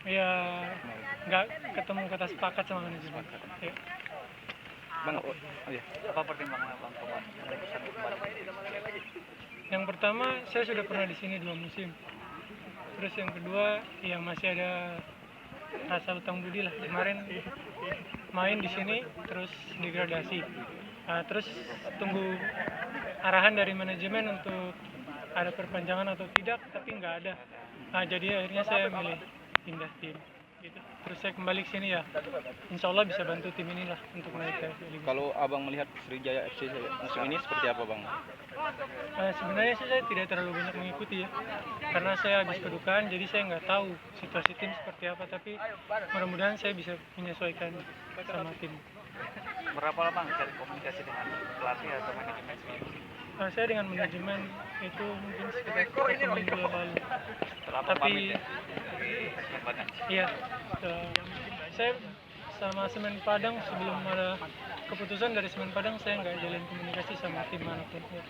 Ya nggak ketemu kata sepakat sama manajemen. Ya. Bang, iya. Apa pertimbangan Abang memutuskan kembali? Yang pertama, saya sudah pernah di sini 2 musim. Terus yang kedua, yang masih ada rasa utang budi lah. Kemarin main di sini terus degradasi. Terus tunggu arahan dari manajemen untuk ada perpanjangan atau tidak, tapi nggak ada. Jadi akhirnya saya milih pindah tim. Gitu. Terus saya kembali ke sini ya, insya Allah bisa bantu tim ini lah untuk naik ke Liga. Kalau Abang melihat Sriwijaya FC musim ini seperti apa, Bang? Sebenarnya sih saya tidak terlalu banyak mengikuti ya, karena saya habis kedukaan, jadi saya nggak tahu situasi tim seperti apa. Tapi mudah-mudahan saya bisa menyesuaikan sama tim. Berapa lama Bang cari komunikasi dengan pelatih atau manajemen sebelum Saya dengan manajemen itu mungkin sekitar 1 minggu yang lalu. setelah Tapi pamit ya? Sekian banyak. iya, saya sama Semen Padang sebelum ada keputusan dari Semen Padang, saya nggak jalin komunikasi sama tim manapun. Ya.